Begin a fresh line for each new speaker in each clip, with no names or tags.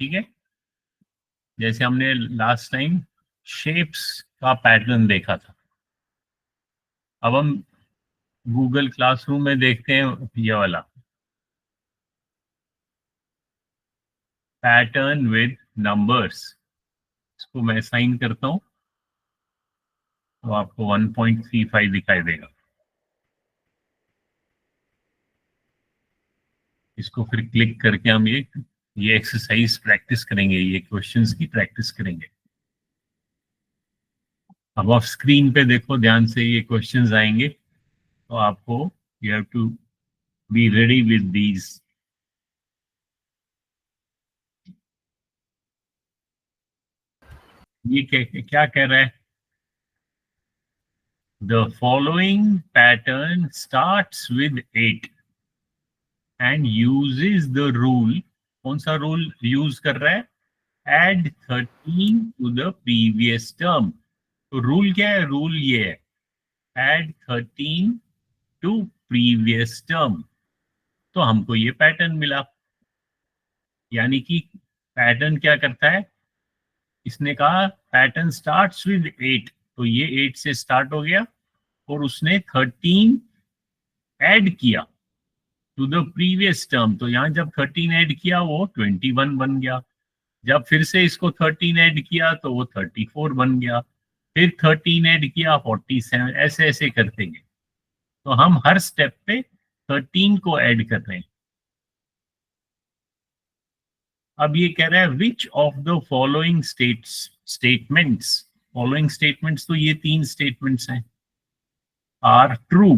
ठीक है, जैसे हमने लास्ट टाइम शेप्स का पैटर्न देखा था, अब हम गूगल क्लासरूम में देखते हैं ये वाला पैटर्न विद नंबर्स। इसको मैं साइन करता हूं तो आपको 1.35 दिखाई देगा। इसको फिर क्लिक करके हम ये एक्सरसाइज प्रैक्टिस करेंगे, ये क्वेश्चंस की प्रैक्टिस करेंगे। अब आप स्क्रीन पे देखो ध्यान से, ये क्वेश्चंस आएंगे तो आपको you have to be ready with these. ये क्या कह रहा है? The following pattern starts with 8 and uses the rule. कौन सा रूल यूज कर रहा है? Add 13 to the previous term. तो रूल क्या है? रूल ये है एड 13 टू प्रीवियस टर्म। तो हमको ये पैटर्न मिला, यानी कि पैटर्न क्या करता है? इसने कहा पैटर्न स्टार्ट्स विद 8, तो ये 8 से स्टार्ट हो गया और उसने 13 ऐड किया टू द प्रीवियस टर्म। तो यहां जब 13 ऐड किया वो 21 बन गया, जब फिर से इसको 13 ऐड किया तो वो 34 बन गया, फिर 13 ऐड किया 47, ऐसे ऐसे करते गए। तो हम हर स्टेप पे 13 को ऐड कर रहे हैं। अब ये कह रहा है which of the following statements, following statements तो ये 3 स्टेटमेंट्स हैं, आर ट्रू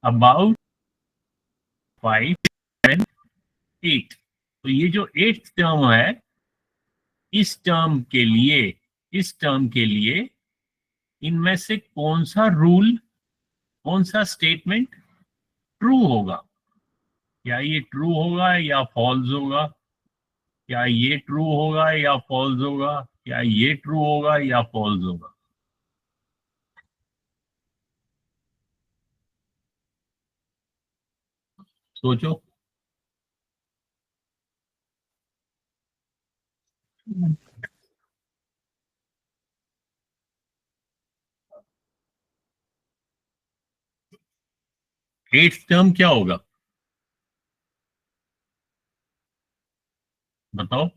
अबाउट 5, 7, 8। तो ये जो 8th टर्म है, इस टर्म के लिए इनमें से कौन सा रूल, कौन सा स्टेटमेंट ट्रू होगा? या ये ट्रू होगा या फॉल्स होगा, या ये ट्रू होगा या फॉल्स होगा, या ये ट्रू होगा या फॉल्स होगा? सोचो। 8th टर्म क्या होगा बताओ?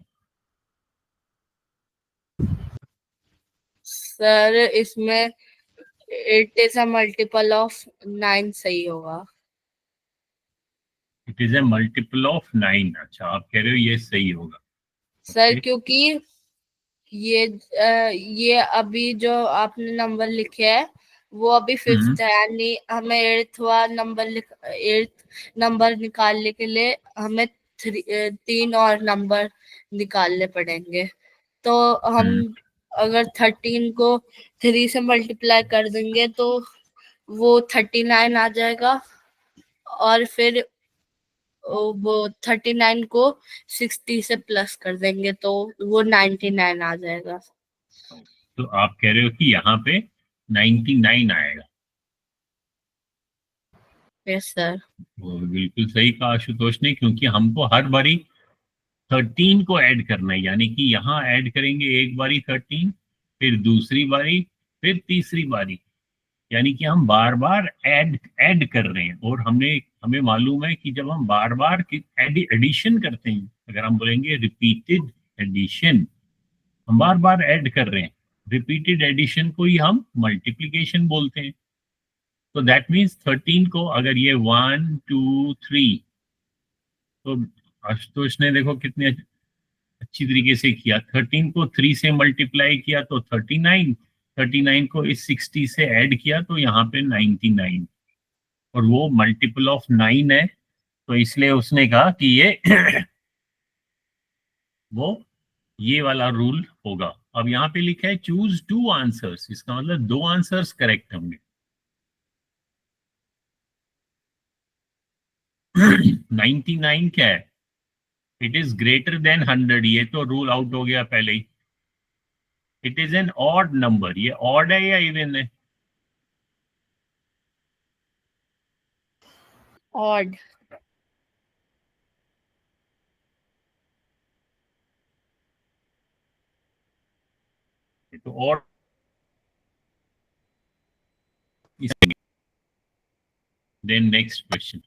सर इसमें 8 इज अ मल्टीपल ऑफ 9 सही होगा।
It is a multiple of 9। अच्छा, आप कह रहे हो ये सही होगा।
Sir
okay?
क्योंकि ये अभी जो आपने नंबर लिखे है वो अभी 5th है, यानी हमें 8th नंबर निकालने के लिए हमें 3 और नंबर निकालने पड़ेंगे। तो हम अगर 13 को 3 से मल्टीप्लाई कर देंगे तो वो 39 आ जाएगा, और फिर वो 39 को 60 से प्लस कर देंगे तो वो 99 आ जाएगा।
तो आप कह रहे हो कि यहाँ पे 99 आएगा।
Yes sir.
वो बिल्कुल सही कहा आशुतोष ने, क्योंकि हमको हर बारी 13 को ऐड करना है, यानी कि यहाँ ऐड करेंगे एक बारी 13, फिर दूसरी बारी, फिर तीसरी बारी, यानी कि हम बार बार ऐड ऐड कर रहे हैं। और हमें मालूम है कि जब हम बार बार एडिशन करते हैं, अगर हम बोलेंगे रिपीटेड एडिशन, हम बार बार ऐड कर रहे हैं, रिपीटेड एडिशन को ही हम मल्टीप्लीकेशन बोलते हैं। तो दैट मीन्स 13 को अगर ये 1 2 3, तो आशुतोष ने देखो कितने अच्छी तरीके से किया। 13 को 3 से मल्टीप्लाई किया तो 39, 39 को इस 60 से ऐड किया तो यहाँ पे 99, और वो मल्टीपल ऑफ 9 है, तो इसलिए उसने कहा कि ये वो ये वाला रूल होगा। अब यहाँ पे लिखा है चूज 2 आंसर्स, इसका मतलब 2 आंसर्स करेक्ट होंगे। 99 क्या है? इट इज ग्रेटर देन 100, ये तो रूल आउट हो गया पहले ही। It is an odd number. ये ऑड है या इवन है?
ऑड.
तो ऑड. Then next question.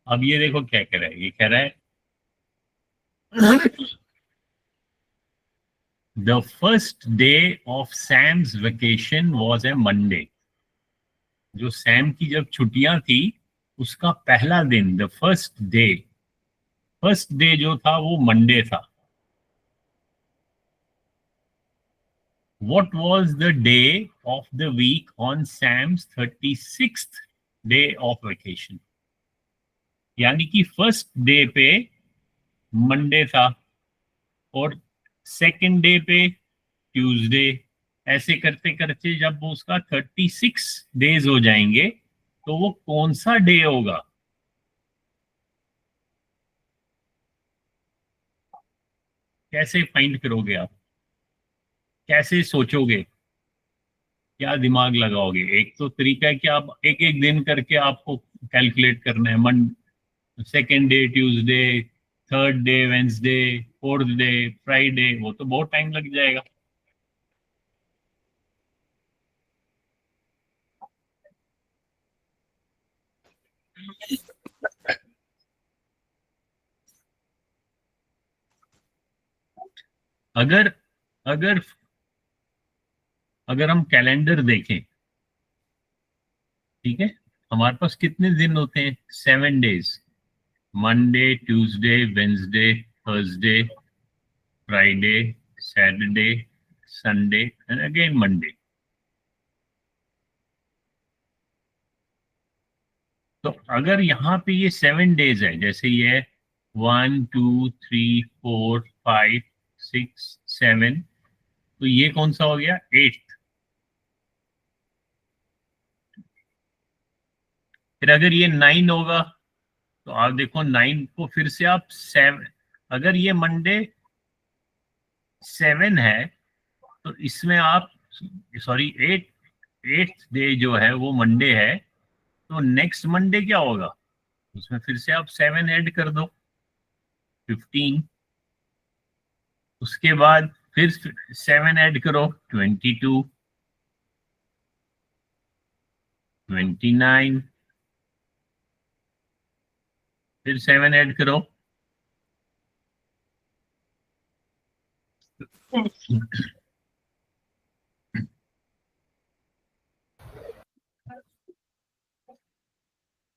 अब ये देखो क्या कह रहा है. ये कह रहा है the first day of Sam's vacation was a Monday. जो सैम की जब छुट्टियां थी उसका पहला दिन, द फर्स्ट डे जो था वो मंडे था. What was the day of the week on Sam's 36th day of vacation? यानी कि फर्स्ट डे पे मंडे था और सेकंड डे पे ट्यूसडे. ऐसे करते करते जब वो उसका 36 डेज हो जाएंगे तो वो कौन सा डे होगा? कैसे फाइंड करोगे आप? कैसे सोचोगे? क्या दिमाग लगाओगे? एक तो तरीका है कि आप एक एक दिन करके आपको कैलकुलेट करना है. Second day Tuesday, third day Wednesday, fourth day Friday. वो तो बहुत टाइम लग जाएगा. अगर अगर अगर हम कैलेंडर देखें, ठीक है, हमारे पास कितने दिन होते हैं? 7 days. Monday, Tuesday, Wednesday, Thursday, Friday, Saturday, Sunday and again Monday. तो अगर यहाँ पे ये 7 डेज है, जैसे ये 1 2 3 4 5 6 7, तो ये कौन सा हो गया? 8th. फिर अगर ये 9 होगा तो आप देखो 9 को फिर से आप 7. अगर ये मंडे 7 है तो इसमें आप, सॉरी 8th डे जो है वो मंडे है, तो नेक्स्ट मंडे क्या होगा? उसमें फिर से आप 7 ऐड कर दो, 15. उसके बाद फिर 7 ऐड करो, 22, 29. फिर 7 ऐड करो,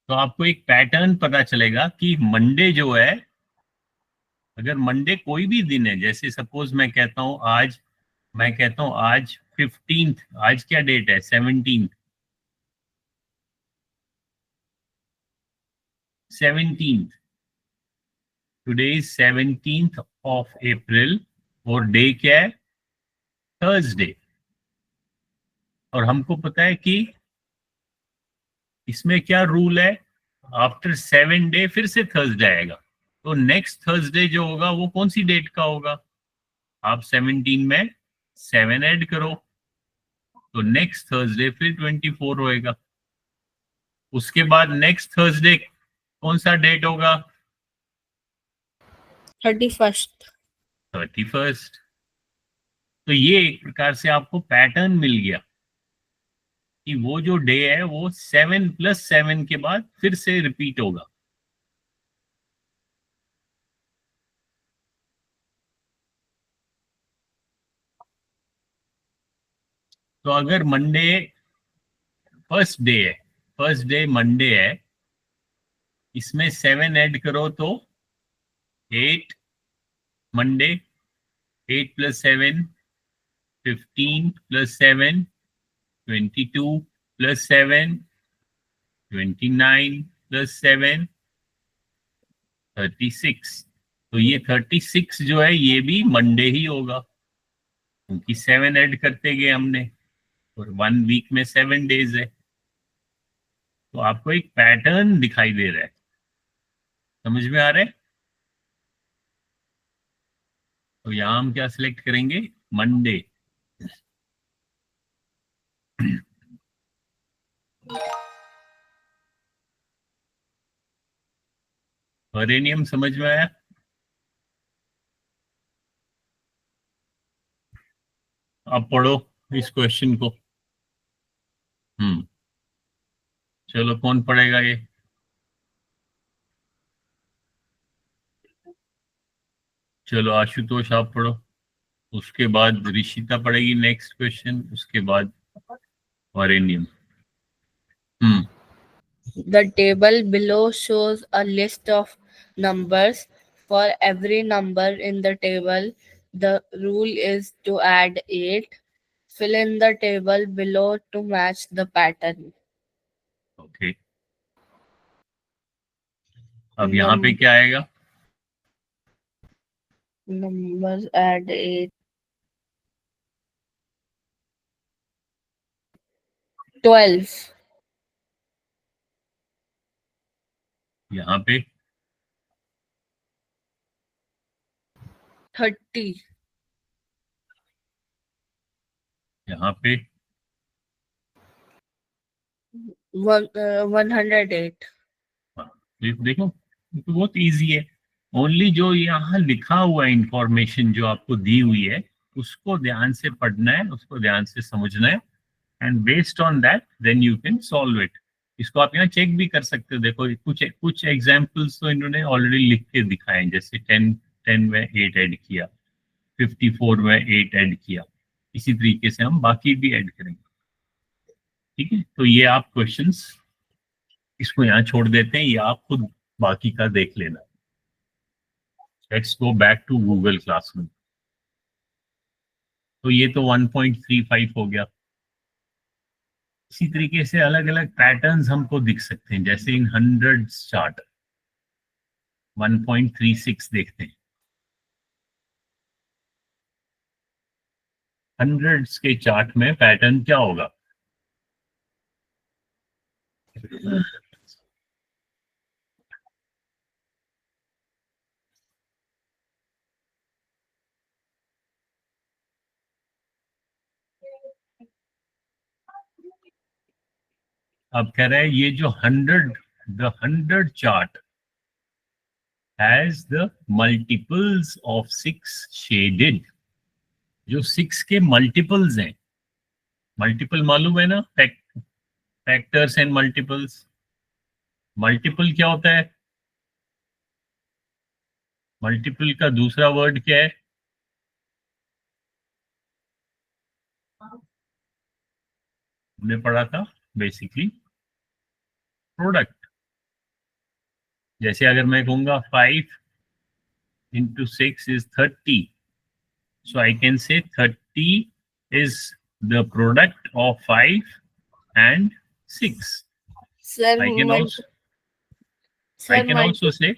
तो आपको एक पैटर्न पता चलेगा कि मंडे जो है, अगर मंडे कोई भी दिन है, जैसे सपोज मैं कहता हूं आज 15th. आज क्या डेट है? 17th. Today is 17th of April और डे क्या है? थर्सडे. और हमको पता है कि इसमें क्या रूल है? आफ्टर 7 डे फिर से थर्सडे आएगा. तो नेक्स्ट थर्सडे जो होगा वो कौन सी डेट का होगा? आप 17 में 7 ऐड करो तो नेक्स्ट थर्सडे फिर 24 होएगा. उसके बाद नेक्स्ट थर्सडे कौन सा डेट होगा?
31st.
31st. तो ये एक प्रकार से आपको पैटर्न मिल गया कि वो जो डे है वो 7 + 7 के बाद फिर से रिपीट होगा. तो अगर मंडे फर्स्ट डे मंडे है, इसमें 7 ऐड करो तो 8 मंडे. 8 + 7 15 + 7 22 + 7 29 + 7 36. तो ये 36 जो है ये भी मंडे ही होगा क्योंकि 7 ऐड करते गए हमने और 1 वीक में 7 डेज है. तो आपको एक पैटर्न दिखाई दे रहा है, समझ में आ रहा है? तो यहां हम क्या सिलेक्ट करेंगे? मंडे। वरेनियम समझ में आया? अब पढ़ो इस क्वेश्चन को। चलो कौन पढ़ेगा ये? चलो आशुतोष आप पढ़ो, उसके बाद ऋषिता पढ़ेगी नेक्स्ट क्वेश्चन, उसके बाद वरेनियम।
The table below shows a list of numbers. For every number in the table, the rule is to add 8. Fill in the table below to match the pattern.
Okay, अब यहाँ पे क्या आएगा?
Numbers add 8. 12.
यहाँ पे
30.
यहाँ पे
108.
हाँ, देखो तो बहुत इजी है। ओनली जो यहाँ लिखा हुआ इंफॉर्मेशन जो आपको दी हुई है उसको ध्यान से पढ़ना है, उसको ध्यान से समझना है, and based on that then you can solve it. इसको आप यहाँ चेक भी कर सकते हो। देखो कुछ कुछ एग्जाम्पल्स तो इन्होंने ऑलरेडी लिख के दिखाए हैं, जैसे 10 में 8 ऐड किया, 54 में 8 ऐड किया, इसी तरीके से हम बाकी भी ऐड करेंगे। ठीक है, तो ये आप क्वेश्चंस इसको यहाँ छोड़ देते हैं, ये आप खुद बाकी का देख लेना। Let's go back to Google classroom. तो ये तो 1.35 हो गया। इसी तरीके से अलग अलग पैटर्न्स हमको दिख सकते हैं, जैसे इन हंड्रेड्स चार्ट 1.36 देखते हैं। हंड्रेड्स के चार्ट में पैटर्न क्या होगा? अब कह रहे हैं ये जो the hundred chart has the multiples of 6 shaded. जो 6 के मल्टीपल्स हैं, मल्टीपल मालूम है ना, फैक्टर्स एंड मल्टीपल्स। मल्टीपल क्या होता है? मल्टीपल का दूसरा वर्ड क्या है? हमने पढ़ा था बेसिकली प्रोडक्ट। जैसे अगर मैं कहूंगा 5 into 6 is 30, so I can say 30 is the product of 5 and 6.
Sir,
I can also say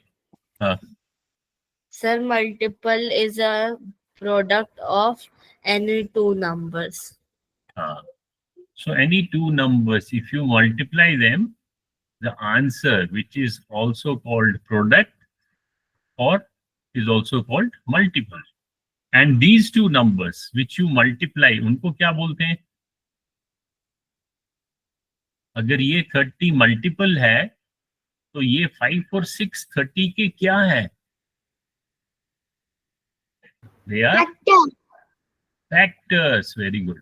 Sir, multiple is a product of any two numbers.
So any two numbers, if you multiply them, the answer, which is also called product or is also called multiple. And these two numbers which you multiply, उनको क्या बोलते हैं? अगर ये 30 multiple है तो ये 5 और 6 30 के क्या है? They are factors. Very good.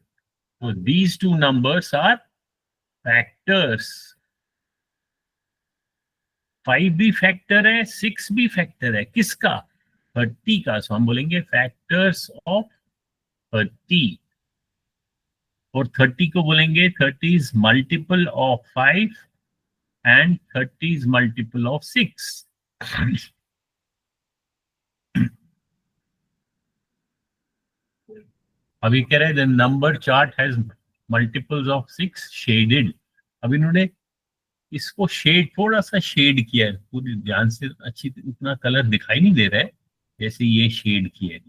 So these two numbers are factors. 5 भी फैक्टर है, 6 भी फैक्टर है। किसका? 30 का। सो हम बोलेंगे फैक्टर्स ऑफ 30। और 30 को बोलेंगे 30 is multiple of 5 and 30 is multiple of 6। अभी कह रहे हैं the number chart has multiples of 6 shaded. अब इन्होंने इसको शेड, थोड़ा सा शेड किया है, पूरी ध्यान से अच्छी, इतना कलर दिखाई नहीं दे रहा है जैसे ये शेड किया है।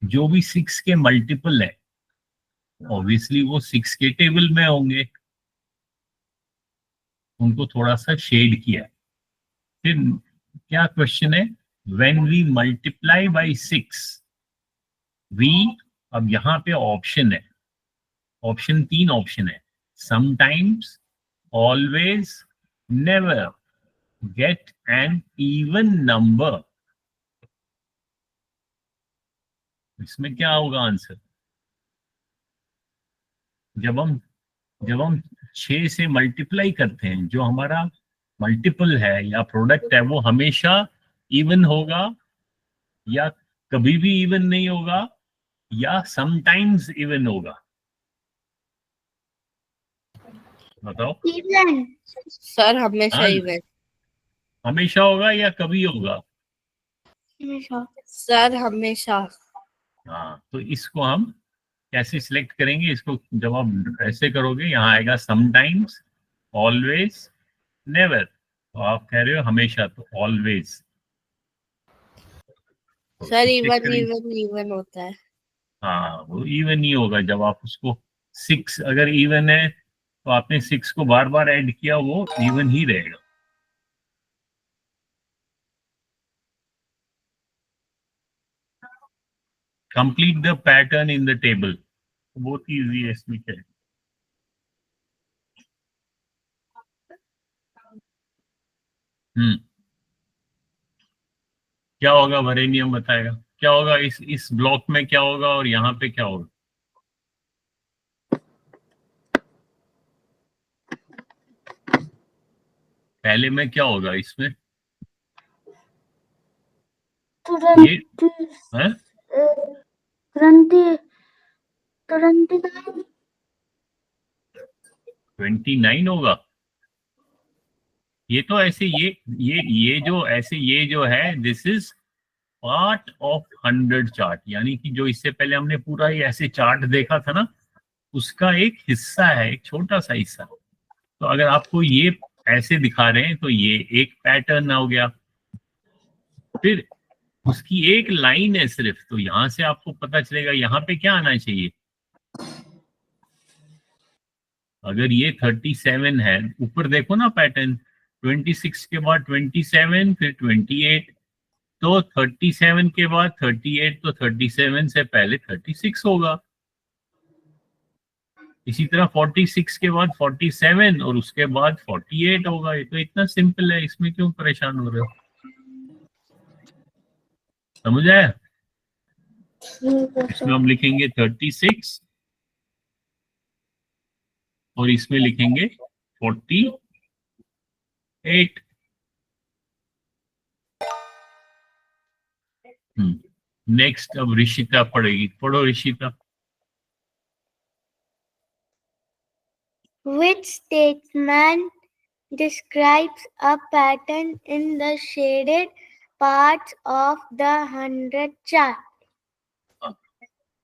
जो भी 6 के मल्टीपल है ऑब्वियसली वो 6 के टेबल में होंगे। उनको थोड़ा सा शेड किया। फिर क्या क्वेश्चन है, when we multiply by 6 we, अब यहाँ पे ऑप्शन है, ऑप्शन 3 ऑप्शन है, sometimes, always, never get an even number. इसमें क्या होगा आंसर? जब हम 6 से मल्टीप्लाई करते हैं, जो हमारा मल्टीपल है या प्रोडक्ट है, वो हमेशा इवन होगा या कभी भी इवन नहीं होगा या समटाइम्स इवन होगा? बताओ।
इवन सर, हमेशा
हाँ,
इवन।
हमेशा होगा या कभी होगा?
सर हमेशा।
हाँ, तो इसको हम कैसे सिलेक्ट करेंगे? इसको जब आप ऐसे करोगे, यहाँ आएगा समटाइम्स, ऑलवेज, नेवर। तो आप कह रहे हो हमेशा, तो always.
Sir even even even होता है।
हाँ, वो इवन ही होगा जब आप उसको 6 अगर इवन है तो आपने 6 को बार बार ऐड किया, वो इवन ही रहेगा। Complete the pattern in the table, बहुत इजी है, इसमें क्या है। क्या होगा, वरेनियम बताएगा क्या होगा, इस ब्लॉक में क्या होगा और यहाँ पे क्या होगा? पहले में क्या होगा इसमें? ये है?
तुरंत
29 होगा। ये तो ऐसे ये जो है, this is part of 100 chart, यानी कि जो इससे पहले हमने पूरा ये ऐसे चार्ट देखा था ना, उसका एक हिस्सा है, एक छोटा सा हिस्सा। तो अगर आपको ये ऐसे दिखा रहे हैं तो ये एक पैटर्न हो गया। फिर उसकी एक लाइन है सिर्फ, तो यहां से आपको पता चलेगा यहाँ पे क्या आना चाहिए। अगर ये 37 है, ऊपर देखो ना पैटर्न, 26 के बाद 27, फिर 28, तो 37 के बाद 38, तो 37 से पहले 36 होगा। इसी तरह 46 के बाद 47 और उसके बाद 48 होगा। ये तो इतना सिंपल है, इसमें क्यों परेशान हो रहे हो? समझ आया? इसमें हम लिखेंगे 36 और इसमें लिखेंगे 48। नेक्स्ट अब ऋषिता पढ़ेगी, पढ़ो Rishita.
Which statement describes a pattern in the shaded parts of the 100 chart?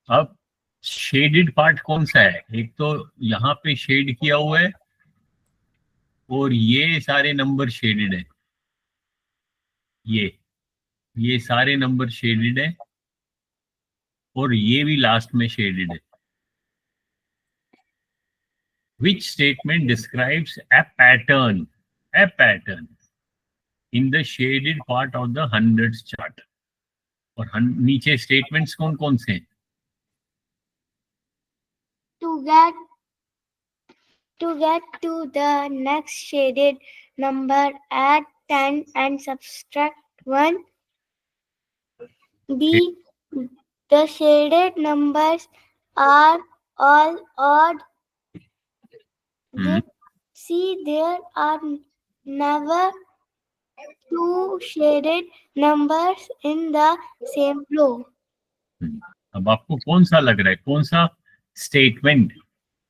अब शेडेड पार्ट कौन सा है? एक तो यहाँ पे शेड किया हुआ है और ये सारे नंबर शेडेड है। ये सारे नंबर शेडेड है और ये भी लास्ट में शेडेड है। Which statement describes a pattern in the shaded part of the hundreds chart? और नीचे स्टेटमेंट्स कौन कौन से हैं?
To get to the next shaded number, add 10 and subtract 1. The shaded numbers are all odd. See, there are never two shaded numbers in the same row.
अब आपको कौन सा लग रहा है, कौन सा स्टेटमेंट?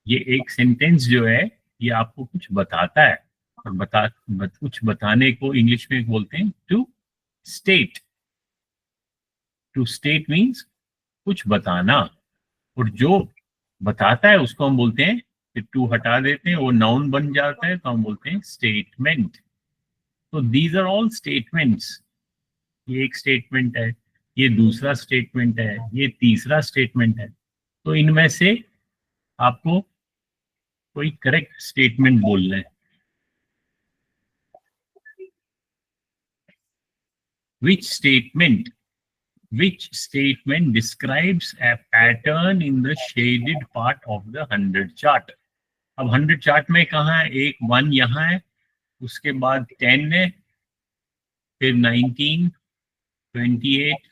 ये एक सेंटेंस जो है, ये आपको कुछ बताता है, और कुछ बताने को इंग्लिश में बोलते हैं to state. To state means कुछ बताना, और जो बताता है उसको हम बोलते हैं, फिर टू हटा देते हैं, वो नाउन बन जाता है, तो हम बोलते हैं स्टेटमेंट। तो दीज आर ऑल स्टेटमेंट्स। ये एक स्टेटमेंट है, ये दूसरा स्टेटमेंट है, ये तीसरा स्टेटमेंट है। तो इनमें से आपको कोई करेक्ट स्टेटमेंट बोलना है। Which statement describes a pattern in the shaded part of the 100 chart? अब 100 चार्ट में कहाँ है? एक 1 यहाँ है, उसके बाद 10 है, फिर 19, 28,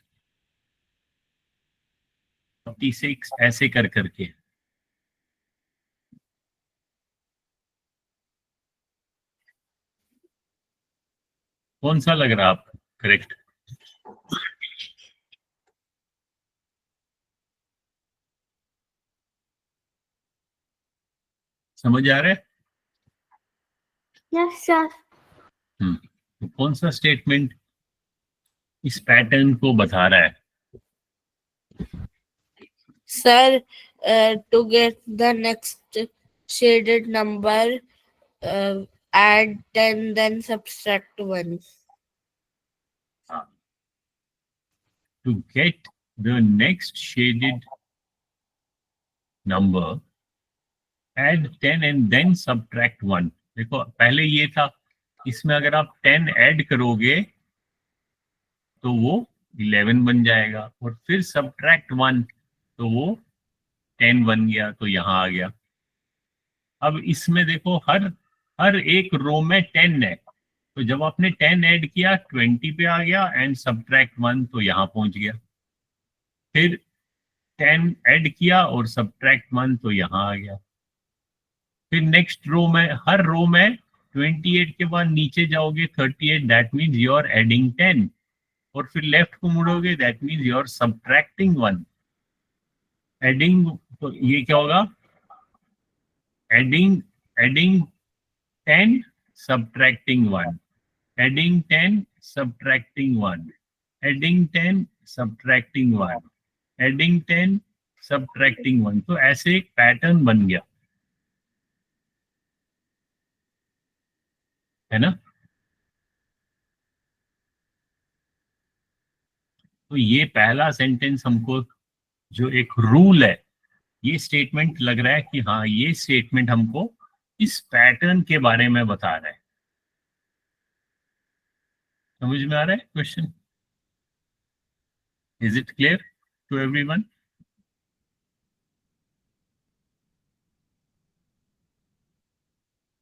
46 ऐसे कर करके। कौन सा लग रहा है आपको करेक्ट? समझ आ रहा है?
Yes sir.
तो कौन सा स्टेटमेंट इस पैटर्न को बता रहा है?
Sir, to get the next shaded number, add 10 then subtract 1.
To get the next shaded number, add 10 and then subtract 1. देखो पहले ये था, इसमें अगर आप 10 ऐड करोगे तो वो 11 बन जाएगा, और फिर subtract 1 तो वो 10 बन गया, तो यहाँ आ गया। अब इसमें देखो हर एक रो में 10 है, तो जब आपने 10 ऐड किया 20 पे आ गया, एंड subtract 1 तो यहाँ पहुंच गया। फिर 10 ऐड किया और subtract 1 तो यहाँ आ गया। फिर नेक्स्ट रो में, हर रो में 28 के बाद नीचे जाओगे 38, that means you are adding 10, और फिर लेफ्ट को मुड़ोगे, that means you are subtracting 1। Adding, तो ये क्या होगा? Adding 10 subtracting 1, adding 10 subtracting 1, adding 10 subtracting 1, adding 10 subtracting 1। तो ऐसे एक पैटर्न बन गया, है ना? तो ये पहला सेंटेंस हमको जो एक रूल है, ये स्टेटमेंट लग रहा है कि हाँ, ये स्टेटमेंट हमको इस पैटर्न के बारे में बता रहा है। समझ में आ रहा है question? Is it clear to everyone?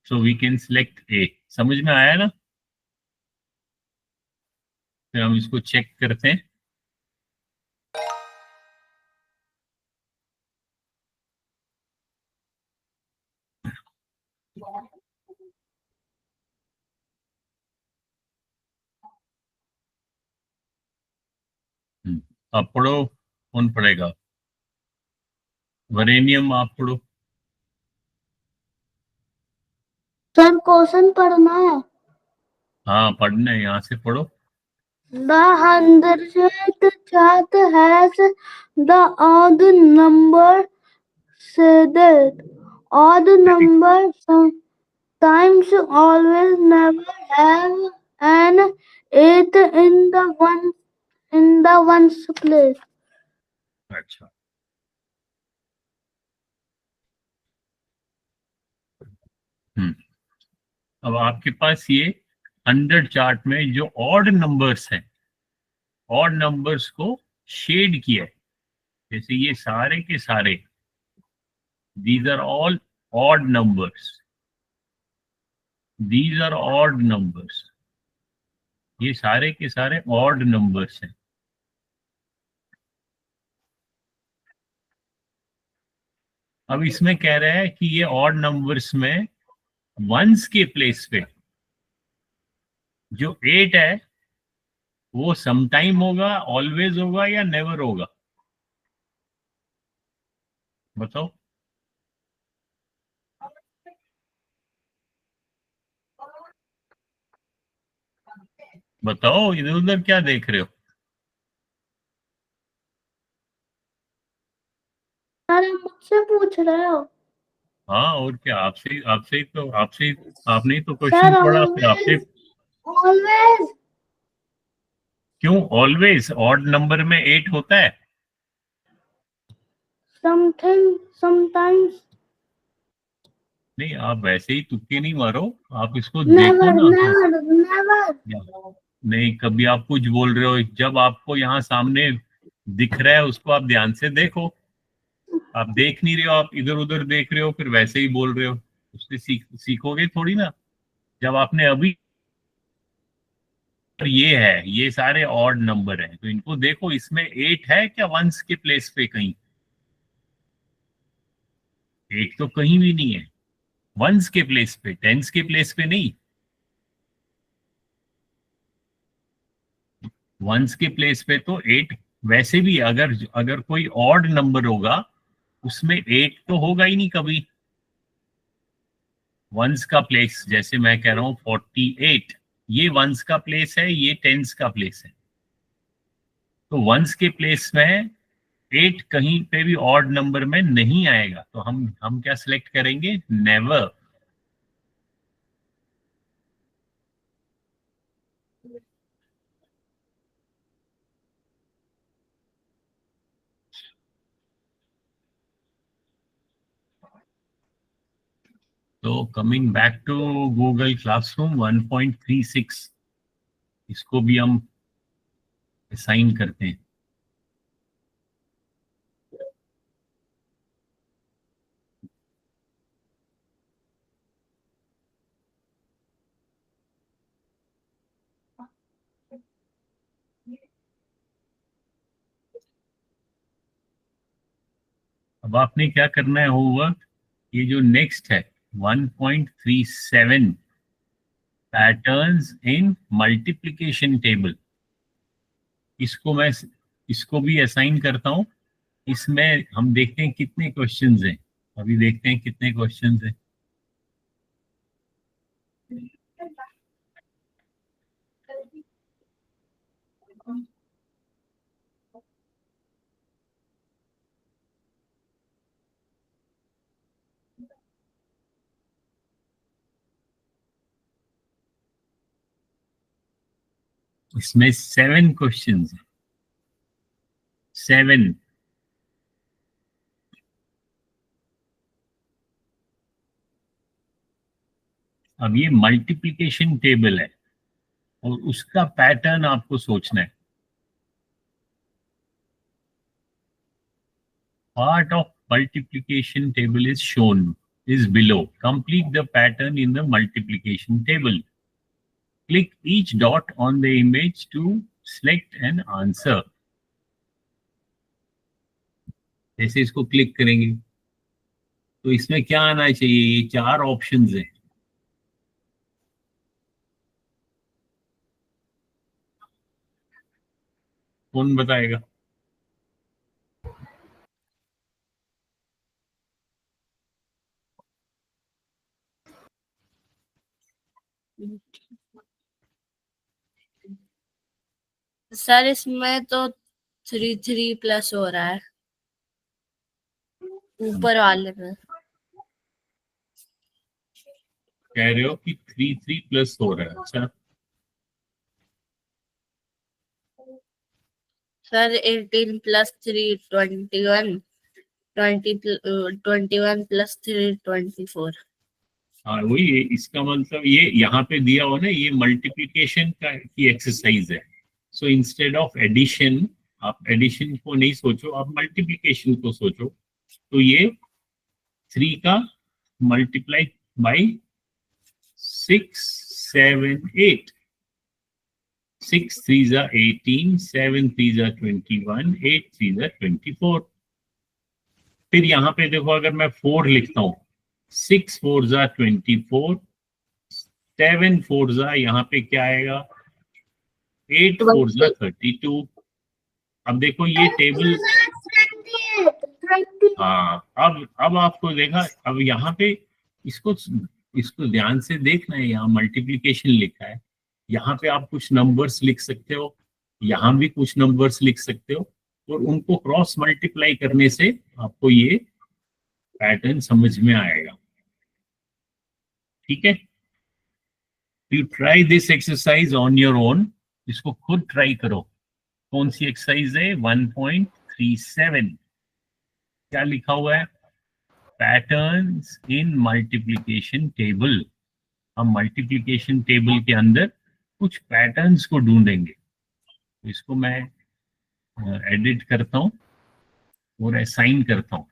So we can select A. समझ में आया ना? फिर हम इसको चेक करते हैं। आप पढ़ो, कौन पढ़ेगा? वरेनियम आप पढ़ो।
सर क्वेश्चन पढ़ना है।
हाँ पढ़ना है, यहाँ से पढ़ो।
The 100th chart has the odd number shaded. Odd number sometimes always never have an 8 in the ones place.
अच्छा, अब आपके पास ये 100 चार्ट में जो ऑड नंबर्स हैं, ऑड नंबर्स को शेड किया है। जैसे ये सारे के सारे, these are all odd numbers, these are odd numbers, ये सारे के सारे ऑड नंबर्स हैं। अब इसमें कह रहा है कि ये ऑड नंबर्स में वंस के प्लेस पे जो 8 है वो समटाइम होगा, ऑलवेज होगा, या नेवर होगा? बताओ। बताओ, इधर उधर क्या देख रहे हो?
अरे मुझसे पूछ रहे हो?
हाँ, और क्या, आपसे आपसे तो आपसे आपने ही तो क्वेश्चन पढ़ा, फिर आपसे।
ऑलवेज।
क्यों ऑलवेज? ऑड नंबर में 8 होता है।
Something, sometimes.
नहीं, आप वैसे ही तुक्के नहीं मारो, आप इसको
नेवर
देखो ना।
Never never.
नहीं, कभी आप कुछ बोल रहे हो, जब आपको यहाँ सामने दिख रहा है उसको आप ध्यान से देखो। आप देख नहीं रहे हो, आप इधर उधर देख रहे हो, फिर वैसे ही बोल रहे हो। उससे सीखोगे थोड़ी ना। जब आपने अभी, ये है, ये सारे ऑड नंबर हैं, तो इनको देखो, इसमें 8 है क्या वंस के प्लेस पे कहीं? 8 तो कहीं भी नहीं है वंस के प्लेस पे, टेंस के प्लेस पे नहीं। वंस के प्लेस पे तो 8, वैसे भी अगर अगर कोई ऑड नंबर होगा उसमें 8 तो होगा ही नहीं कभी। वंस का प्लेस, जैसे मैं कह रहा हूँ 48, ये वंस का प्लेस है, ये टेंस का प्लेस है। तो वंस के प्लेस में 8 कहीं पे भी ऑड नंबर में नहीं आएगा, तो हम क्या सिलेक्ट करेंगे? नेवर। तो coming back to Google classroom 1.36, इसको भी हम असाइन करते हैं। अब आपने क्या करना है होमवर्क, ये जो नेक्स्ट है 1.37, पैटर्न्स इन मल्टीप्लिकेशन टेबल, इसको मैं इसको भी असाइन करता हूँ। इसमें हम देखते हैं कितने क्वेश्चंस हैं। अभी देखते हैं कितने क्वेश्चंस हैं। इसमें 7 क्वेश्चंस हैं, 7। अब ये मल्टीप्लिकेशन टेबल है और उसका पैटर्न आपको सोचना है। Part of multiplication table is shown, is below. Complete the pattern in the multiplication table. Click each dot on the image to select an answer. जैसे इसको क्लिक करेंगे तो इसमें क्या आना चाहिए? ये 4 ऑप्शंस हैं। कौन बताएगा?
सर इसमें तो 3 3 प्लस हो रहा है ऊपर वाले में।
कह रहे हो कि 3 प्लस हो रहा है? अच्छा,
सर 18 प्लस 3 21, 21 प्लस 3 24।
हाँ वही है। इसका मतलब ये यहाँ पे दिया हो ना, ये मल्टीप्लिकेशन का की एक्सरसाइज है। सो इंस्टेड ऑफ एडिशन, आप एडिशन को नहीं सोचो, आप मल्टीप्लिकेशन को सोचो। तो ये 3 का मल्टीप्लाई बाई 6 7 8, 6 3 18, 7 3 21, 8 3 24। फिर यहाँ पे देखो, अगर मैं 4 लिखता हूँ, 6 4 24, 7 4 यहाँ पे क्या आएगा? 8 4 32। अब देखो ये टेबल, हाँ अब आपको देखा, अब यहाँ पे इसको इसको ध्यान से देखना है। यहाँ मल्टीप्लिकेशन लिखा है, यहाँ पे आप कुछ नंबर्स लिख सकते हो, यहाँ भी कुछ नंबर्स लिख सकते हो, और उनको क्रॉस मल्टीप्लाई करने से आपको ये पैटर्न समझ में आएगा। ठीक है? You try this exercise on your own. इसको खुद ट्राई करो। कौन सी एक्सरसाइज है? 1.37। क्या लिखा हुआ है? Patterns in multiplication table. हम मल्टीप्लिकेशन टेबल के अंदर कुछ पैटर्न्स को ढूंढेंगे। इसको मैं एडिट करता हूं और असाइन करता हूं।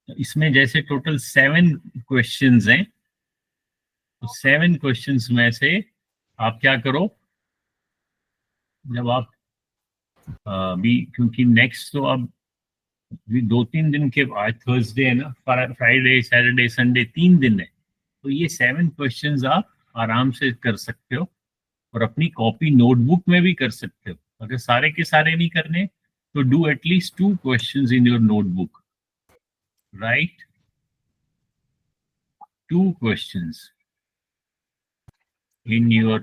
इसमें जैसे टोटल 7 क्वेश्चंस हैं, तो 7 क्वेश्चंस में से आप क्या करो, जब आप अभी, क्योंकि नेक्स्ट तो अब 2-3 दिन के बाद, थर्सडे है ना, फ्राइडे सैटरडे संडे 3 दिन है, तो ये 7 क्वेश्चंस आप आराम से कर सकते हो और अपनी कॉपी नोटबुक में भी कर सकते हो। अगर सारे के सारे नहीं करने तो do at least 2 questions in your notebook, right, 2 questions in your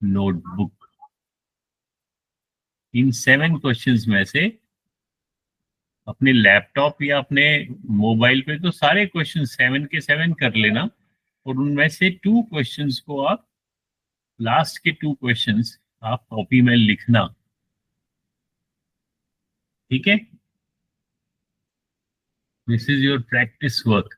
notebook। In 7 questions में से अपने लैपटॉप या अपने मोबाइल पे तो सारे क्वेश्चन 7 के 7 कर लेना, और उनमें से 2 क्वेश्चंस को आप, लास्ट के 2 क्वेश्चंस आप कॉपी में लिखना, ठीक है। This is your practice work.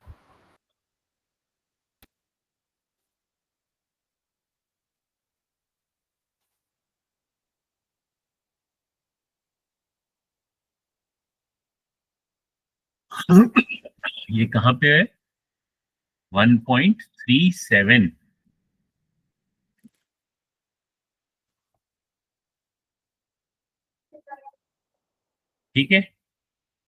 ये कहाँ पे है? 1.37, ठीक है।